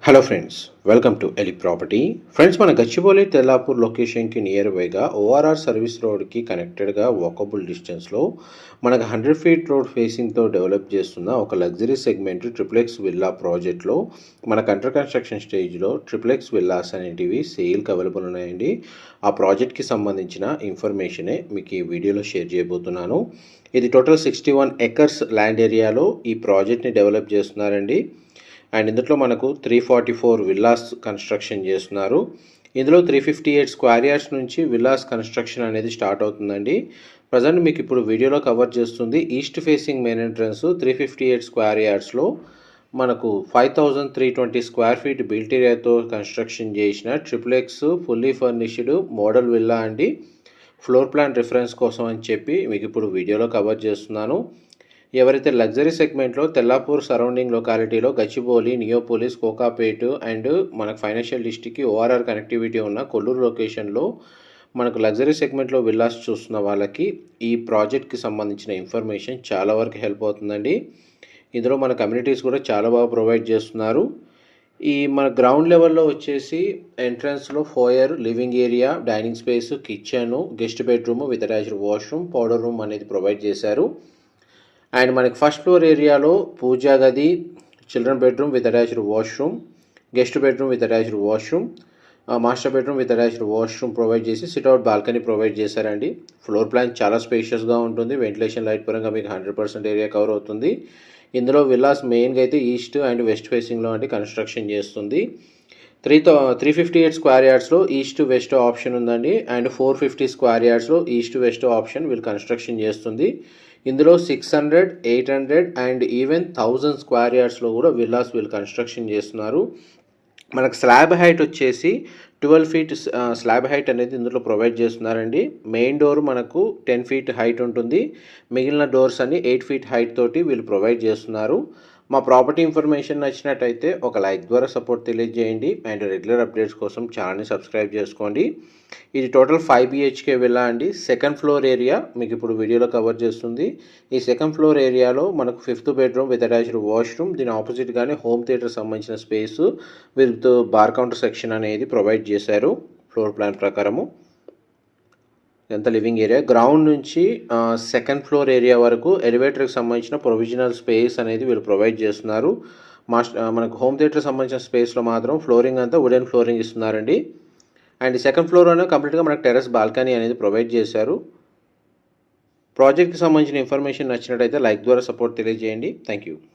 Hello friends, welcome to ఎలి property. Friends, మన గచ్చిబౌలి తెల్లాపూర్ లొకేషన్కి నియర్ బైగా ఓఆర్ఆర్ సర్వీస్ రోడ్కి కనెక్టెడ్గా వాకబుల్ డిస్టెన్స్లో మనకు 100 ఫీట్ రోడ్ ఫేసింగ్తో డెవలప్ చేస్తున్న ఒక లగ్జరీ సెగ్మెంట్ ట్రిప్లెక్స్ విల్లా ప్రాజెక్ట్లో మనకు అండర్ కన్స్ట్రక్షన్ స్టేజ్లో ట్రిప్లెక్స్ విల్లాస్ అనేటివి సేల్కి అవైలబుల్ ఉన్నాయండి. ఆ ప్రాజెక్ట్కి సంబంధించిన ఇన్ఫర్మేషనే మీకు ఈ వీడియోలో షేర్ చేయబోతున్నాను. ఇది టోటల్ 61 ఎకర్స్ ల్యాండ్ ఏరియాలో ఈ ప్రాజెక్ట్ని డెవలప్ చేస్తున్నారండి. అండ్ ఇందులో మనకు 344 విల్లాస్ కన్స్ట్రక్షన్ చేస్తున్నారు. ఇందులో 358 స్క్వేర్ యార్డ్స్ నుంచి విల్లాస్ కన్స్ట్రక్షన్ అనేది స్టార్ట్ అవుతుందండి. ప్రజెంట్ మీకు ఇప్పుడు వీడియోలో కవర్ చేస్తుంది east facing main entrance 358 square యార్డ్స్లో మనకు 5320 స్క్వేర్ ఫీట్ బిల్ట్ ఏరియాతో కన్స్ట్రక్షన్ చేసిన triplex fully furnished model villa అండి. ఫ్లోర్ ప్లాన్ రిఫరెన్స్ కోసం అని చెప్పి మీకు ఇప్పుడు వీడియోలో కవర్ చేస్తున్నాను. ఎవరైతే లగ్జరీ సెగ్మెంట్లో తెల్లాపూర్ సరౌండింగ్ లొకాలిటీలో గచ్చిబౌలి, నియోపోలిస్, కోకాపేట్ అండ్ మనకు ఫైనాన్షియల్ డిస్ట్రిక్ట్కి ఓఆర్ఆర్ కనెక్టివిటీ ఉన్న కొల్లూరు లొకేషన్లో మనకు లగ్జరీ సెగ్మెంట్లో విల్లాస్ చూస్తున్న వాళ్ళకి ఈ ప్రాజెక్ట్కి సంబంధించిన ఇన్ఫర్మేషన్ చాలా వరకు హెల్ప్ అవుతుందండి. ఇందులో మన కమ్యూనిటీస్ కూడా చాలా బాగా ప్రొవైడ్ చేస్తున్నారు. ఈ మన గ్రౌండ్ లెవెల్లో వచ్చేసి ఎంట్రన్స్లో foyer, living area, dining space, kitchen, guest bedroom with attached washroom, powder room అనేది ప్రొవైడ్ చేశారు. అండ్ మనకి ఫస్ట్ ఫ్లోర్ ఏరియాలో పూజా గది, children bedroom with attached washroom, guest bedroom with attached washroom, master bedroom with attached washroom provide చేసి sit out balcony provide చేశారండి. Floor plan చాలా స్పేషియస్గా ఉంటుంది. వెంటిలేషన్ లైట్ పరంగా మీకు 100% ఏరియా కవర్ అవుతుంది. ఇందులో విల్లాస్ మెయిన్గా అయితే ఈస్ట్ అండ్ వెస్ట్ ఫేసింగ్లో అంటే కన్స్ట్రక్షన్ చేస్తుంది. 358 స్క్వేర్ యార్డ్స్లో ఈస్ట్ వెస్ట్ ఆప్షన్ ఉందండి. అండ్ 450 స్క్వేర్ యార్డ్స్లో ఈస్ట్ వెస్ట్ ఆప్షన్ వీళ్ళు కన్స్ట్రక్షన్ చేస్తుంది. ఇందులో 600, 800 అండ్ ఈవెన్ 1000 స్క్వేర్ యార్డ్స్లో కూడా విల్లాస్ వీళ్ళు కన్స్ట్రక్షన్ చేస్తున్నారు. మనకు స్లాబ్ హైట్ వచ్చేసి 12 ఫీట్ స్లాబ్ హైట్ అనేది ఇందులో ప్రొవైడ్ చేస్తున్నారండి. మెయిన్ డోర్ మనకు 10 ఫీట్ హైట్ ఉంటుంది. మిగిలిన డోర్స్ అన్ని 8 ఫీట్ హైట్ తోటి వీళ్ళు ప్రొవైడ్ చేస్తున్నారు. మా ప్రాపర్టీ ఇన్ఫర్మేషన్ నచ్చినట్టయితే ఒక లైక్ ద్వారా సపోర్ట్ తెలియజేయండి. అండ్ రెగ్యులర్ అప్డేట్స్ కోసం ఛానల్ని సబ్స్క్రైబ్ చేసుకోండి. ఇది టోటల్ 5 BHK విల్లా అండి. సెకండ్ ఫ్లోర్ ఏరియా మీకు ఇప్పుడు వీడియోలో కవర్ చేస్తుంది. ఈ సెకండ్ ఫ్లోర్ ఏరియాలో మనకు 5th bedroom with attached washroom, దీని ఆపోజిట్గానే హోమ్ థియేటర్ సంబంధించిన space with bar counter section అనేది ప్రొవైడ్ చేశారు ఫ్లోర్ ప్లాన్ ప్రకారము. ఎంత లివింగ్ ఏరియా గ్రౌండ్ నుంచి సెకండ్ ఫ్లోర్ ఏరియా వరకు ఎలివేటర్కి సంబంధించిన ప్రొవిజనల్ స్పేస్ అనేది వీళ్ళు ప్రొవైడ్ చేస్తున్నారు. మనకు హోమ్ థియేటర్ సంబంధించిన స్పేస్లో మాత్రం ఫ్లోరింగ్ అంతా వుడెన్ ఫ్లోరింగ్ ఇస్తున్నారండి. అండ్ సెకండ్ ఫ్లోర్ అనేది కంప్లీట్గా మనకు టెర్రస్ బాల్కనీ అనేది ప్రొవైడ్ చేశారు. ప్రాజెక్ట్కి సంబంధించిన ఇన్ఫర్మేషన్ నచ్చినట్టయితే లైక్ ద్వారా సపోర్ట్ తెలియజేయండి. Thank you.